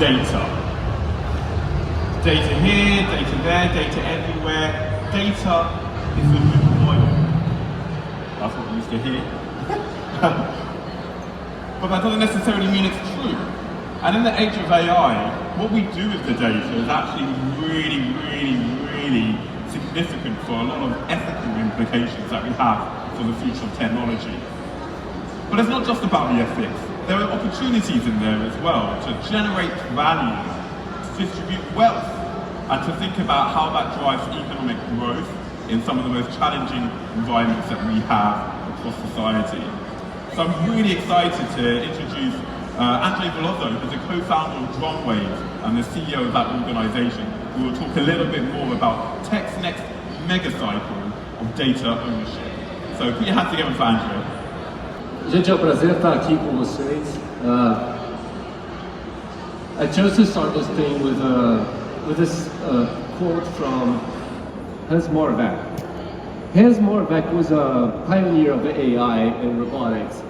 data. Data here, data there, data everywhere. Data is the new oil. That's what we used to hear. But that doesn't necessarily mean it's true. And in the age of AI, what we do with the data is actually really significant for a lot of ethical implications that we have for the future of technology. But it's not just about the ethics. There are opportunities in there as well to generate value, to distribute wealth, and to think about how that drives economic growth in some of the most challenging environments that we have across society. So I'm really excited to introduce André Velloso, who's a co-founder of Drumwave and the CEO of that organization, who will talk a little bit more about tech's next mega cycle of data ownership. So put your hands together for André. Gente, é um prazer estar aqui com vocês. I chose to start this thing with this quote from Hans Moravec. Hans Moravec was a pioneer of AI and robotics,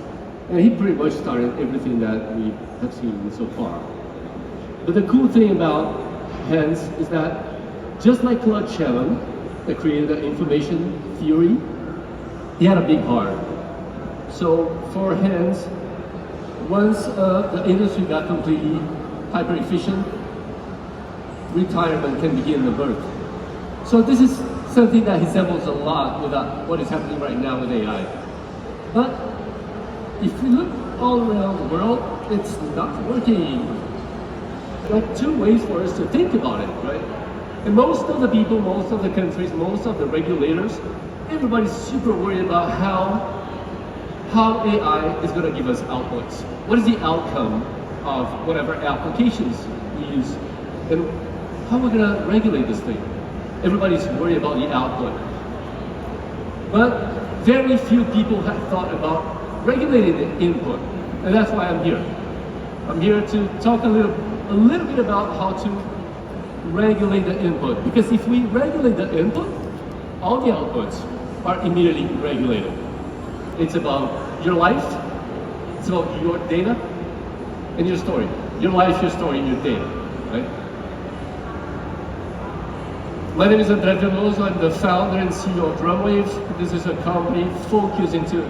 and he pretty much started everything that we have seen so far. But the cool thing about Hans is that just like Claude Shannon, that created the information theory, he had a big heart. So for Hans, once the industry got completely hyper efficient, retirement can begin the birth. So this is something that resembles a lot with what is happening right now with AI. But if we look all around the world, it's not working. There are two ways for us to think about it, right? And most of the people, most of the countries, most of the regulators, everybody's super worried about how AI is going to give us outputs. What is the outcome of whatever applications we use? And how are we going to regulate this thing? Everybody's worried about the output. But very few people have thought about regulating the input. And that's why I'm here. I'm here to talk a little bit about how to regulate the input. Because if we regulate the input, all the outputs are immediately regulated. It's about your life, it's about your data, and your story. Your life, your story, your data, right? My name is André Velloso. I'm the founder and CEO of Drumwave. This is a company focused into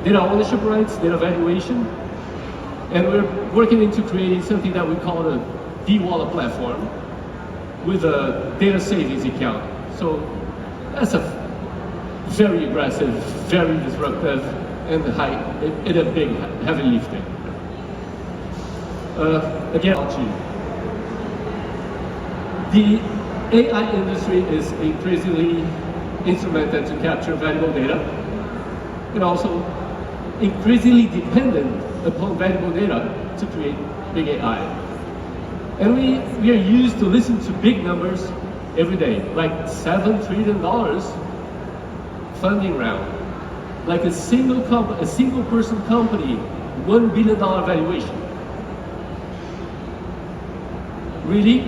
data ownership rights, data valuation, and we're working into creating something that we call a D-Wallet platform with a data savings account. So that's a very aggressive, very disruptive, and a big, heavy lifting. Again, the AI industry is increasingly instrumented to capture valuable data, and also increasingly dependent upon valuable data to create big AI. And we are used to listen to big numbers every day, like $7 trillion funding round, like a single person company, $1 billion valuation. Really?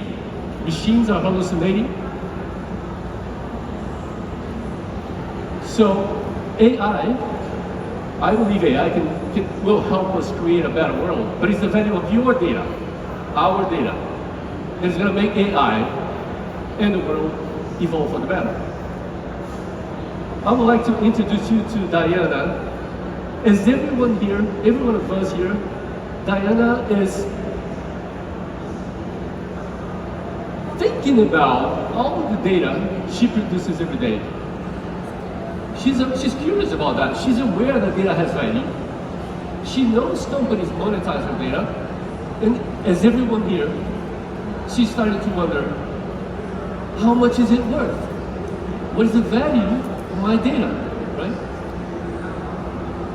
Machines are hallucinating? So AI, I believe AI will help us create a better world, but it's the value of your data, our data, that's going to make AI and the world evolve for the better. I would like to introduce you to Diana. As everyone here, every one of us here, Diana is thinking about all of the data she produces every day. She's curious about that. She's aware that data has value. She knows companies monetize her data. And as everyone here, she started to wonder, how much is it worth? What is the value of my data, right?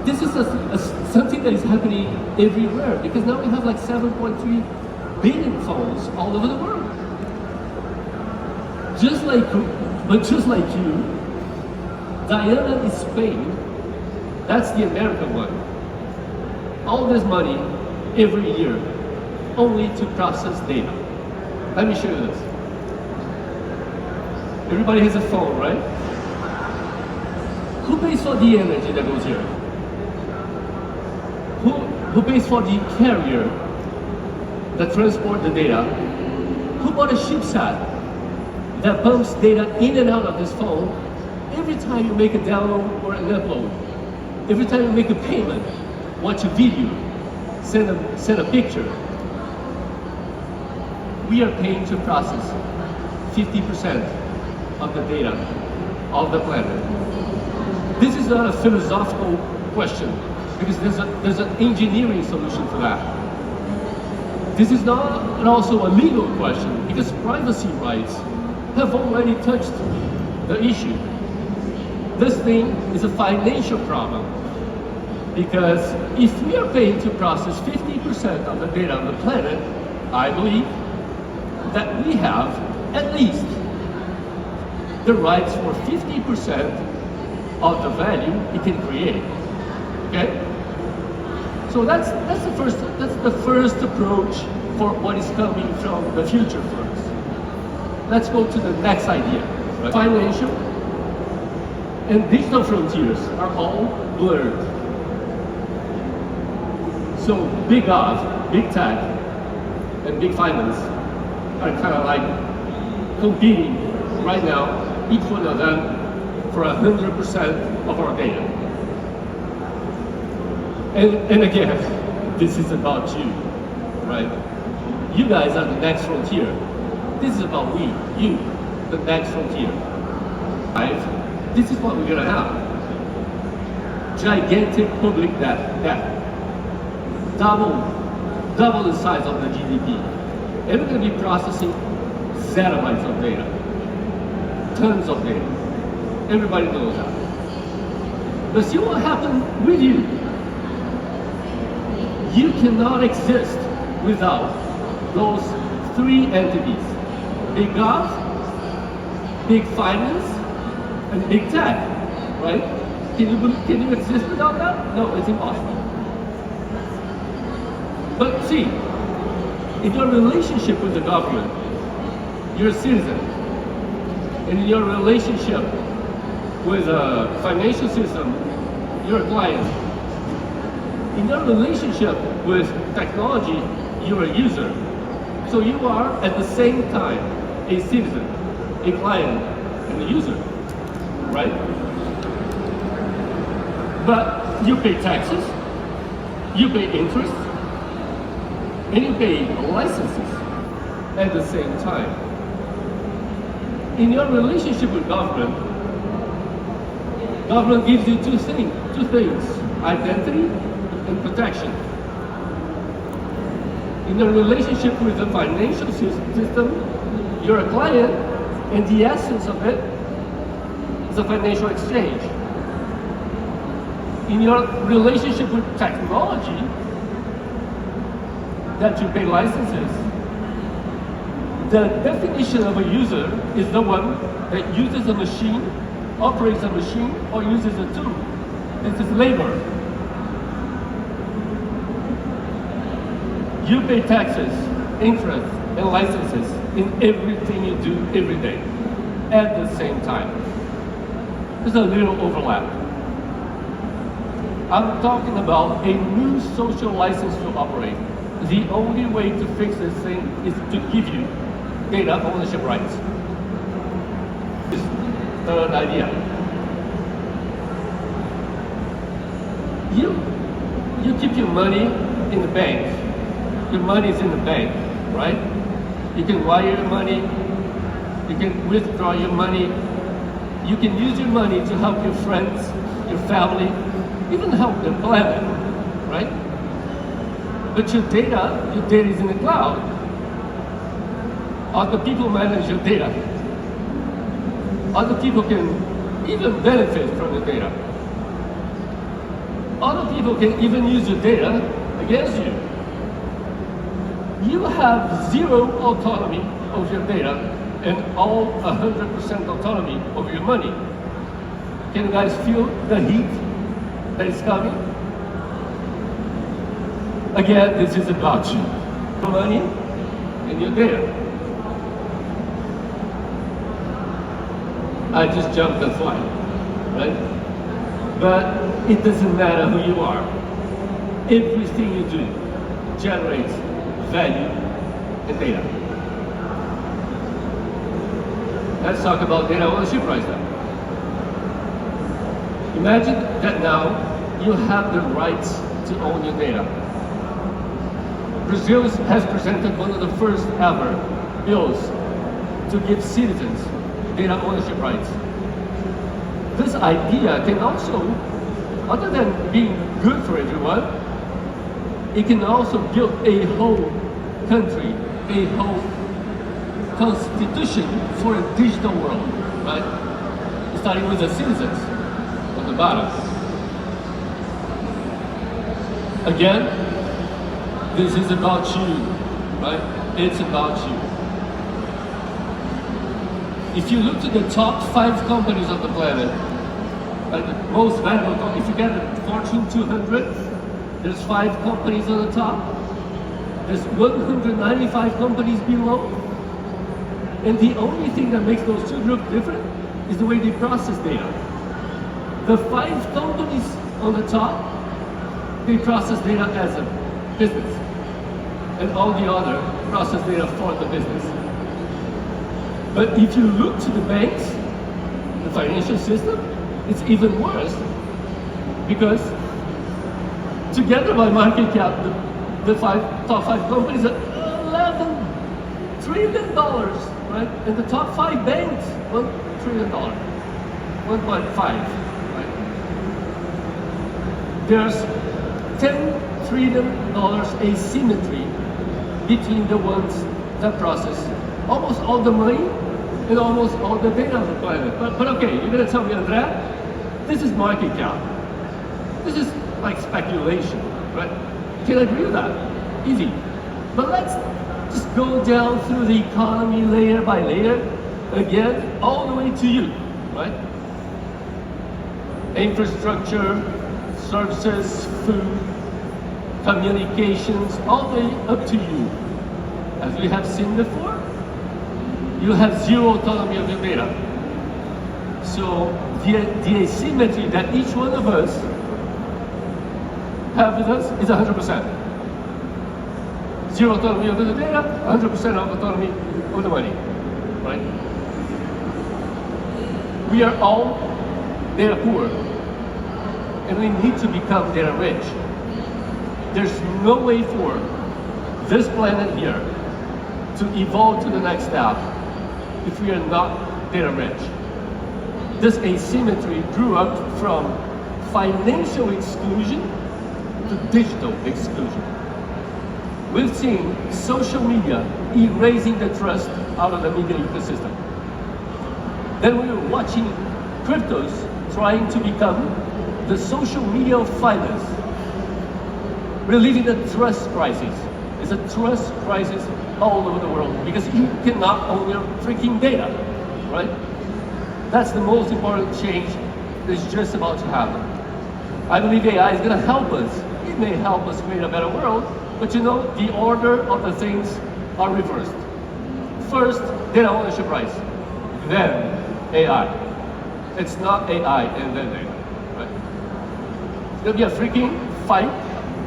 This is something that is happening everywhere, because now we have like 7.3 billion phones all over the world. Just like you, Diana is Spain, that's the American one. All this money every year, only to process data. Let me show you this. Everybody has a phone, right? Who pays for the energy that goes here? Who pays for the carrier? that transport the data, who bought a chipset that pumps data in and out of this phone every time you make a download or an upload, every time you make a payment, watch a video, send a picture. We are paying to process 50% of the data of the planet. This is not a philosophical question, because there's an engineering solution to that. This is not also a legal question, because privacy rights have already touched the issue. This thing is a financial problem, because if we are paying to process 50% of the data on the planet, I believe that we have at least the rights for 50% of the value it can create. Okay? So that's the first approach for what is coming from the future for us. Let's go to the next idea. Right? Financial and digital frontiers are all blurred. So big art, big tech, and big finance are kind of like competing right now, each one of them, for 100% of our data. And again, this is about you, right? You guys are the next frontier. This is about you, the next frontier. Right? This is what we're gonna have. Gigantic public debt. Double the size of the GDP. And we're gonna be processing zettabytes of data. Tons of data. Everybody knows that. But see what happened with you. You cannot exist without those three entities: big gov, big finance, and big tech, right? Can you exist without that? No, it's impossible. But see, in your relationship with the government, you're a citizen. And in your relationship with a financial system, you're a client. In your relationship with technology, you're a user. So you are at the same time a citizen, a client, and a user, right? But you pay taxes, you pay interest, and you pay licenses at the same time. In your relationship with government gives you two things, identity and protection. In the relationship with the financial system, you're a client, and the essence of it is a financial exchange. In your relationship with technology, that you pay licenses, the definition of a user is the one that uses a machine, operates a machine, or uses a tool. This is labor. You pay taxes, interest, and licenses in everything you do every day at the same time. There's a little overlap. I'm talking about a new social license to operate. The only way to fix this thing is to give you data ownership rights. This is the third idea. You keep your money in the bank. Your money is in the bank, right? You can wire your money, you can withdraw your money, you can use your money to help your friends, your family, even help the planet, right? But your data is in the cloud. Other people manage your data. Other people can even benefit from the data. Other people can even use your data against you. You have zero autonomy of your data and all 100% autonomy of your money. Can you guys feel the heat that is coming? Again, this is about you. Your money and your data. I just jumped the flight, right? But it doesn't matter who you are. Everything you do generates value and data. Let's talk about data ownership rights now. Imagine that now you have the rights to own your data. Brazil has presented one of the first ever bills to give citizens data ownership rights. This idea can also, other than being good for everyone, it can also build a whole country, a whole constitution for a digital world, right? Starting with the citizens on the bottom. Again, this is about you, right? It's about you. If you look to the top 5 companies on the planet, like the most valuable companies, if you get the Fortune 200, there's 5 companies on the top. There's 195 companies below. And the only thing that makes those two groups different is the way they process data. The 5 companies on the top, they process data as a business. And all the other process data for the business. But if you look to the banks, the financial system, it's even worse. Because together by market cap, the top 5 companies are $11 trillion, right? And the top 5 banks, $1 trillion, 1.5, right? There's $10 trillion asymmetry between the ones that process almost all the money and almost all the data on the planet. But okay, you're gonna tell me, André, this is market cap. This is like speculation, right? You can agree with that, easy. But let's just go down through the economy layer by layer, again, all the way to you, right? Infrastructure, services, food, communications, all the way up to you. As we have seen before, you have zero autonomy of your data. So the asymmetry that each one of us have with us is 100%. Zero autonomy of the data, 100% of autonomy of the money, right? We are all data poor, and we need to become data rich. There's no way for this planet here to evolve to the next step if we are not data rich. This asymmetry grew up from financial exclusion to digital exclusion. We've seen social media erasing the trust out of the media ecosystem. Then we were watching cryptos trying to become the social media of finance. We're living a trust crisis. It's a trust crisis all over the world because you cannot own your freaking data, right? That's the most important change that's just about to happen. I believe AI is going to help us. It may help us create a better world, but you know, the order of the things are reversed. First, data ownership rights, then AI. It's not AI and then data, right? It's going to be a freaking fight,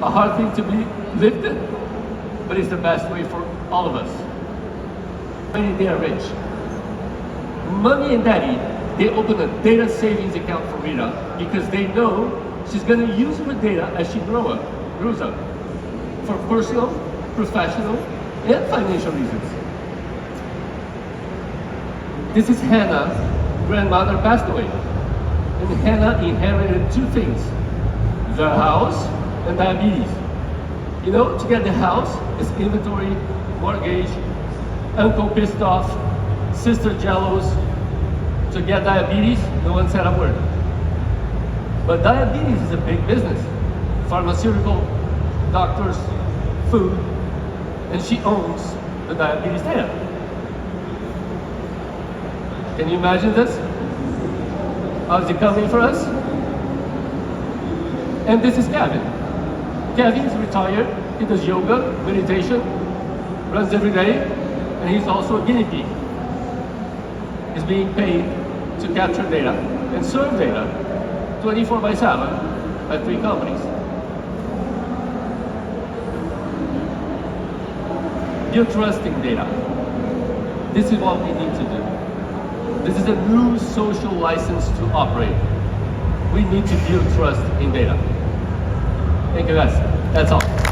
a hard thing to be lifted, but it's the best way for all of us. When they are rich, Mommy and Daddy, they open a data savings account for Rita because they know she's going to use her data as she grows up for personal, professional, and financial reasons. This is Hannah's grandmother passed away, and Hannah inherited 2 things: the house and diabetes. You know, to get the house is inventory, mortgage, uncle pissed off, sister jealous. To get diabetes, no one said a word. But diabetes is a big business. Pharmaceutical, doctors, food, and she owns the diabetes data. Can you imagine this? How's it coming for us? And this is Kevin. Kevin is retired, he does yoga, meditation, runs every day, and he's also a guinea pig. He's being paid to capture data and serve data 24/7 at 3 companies. build trust in data. This is what we need to do. This is a new social license to operate. We need to build trust in data. Thank you guys. That's all.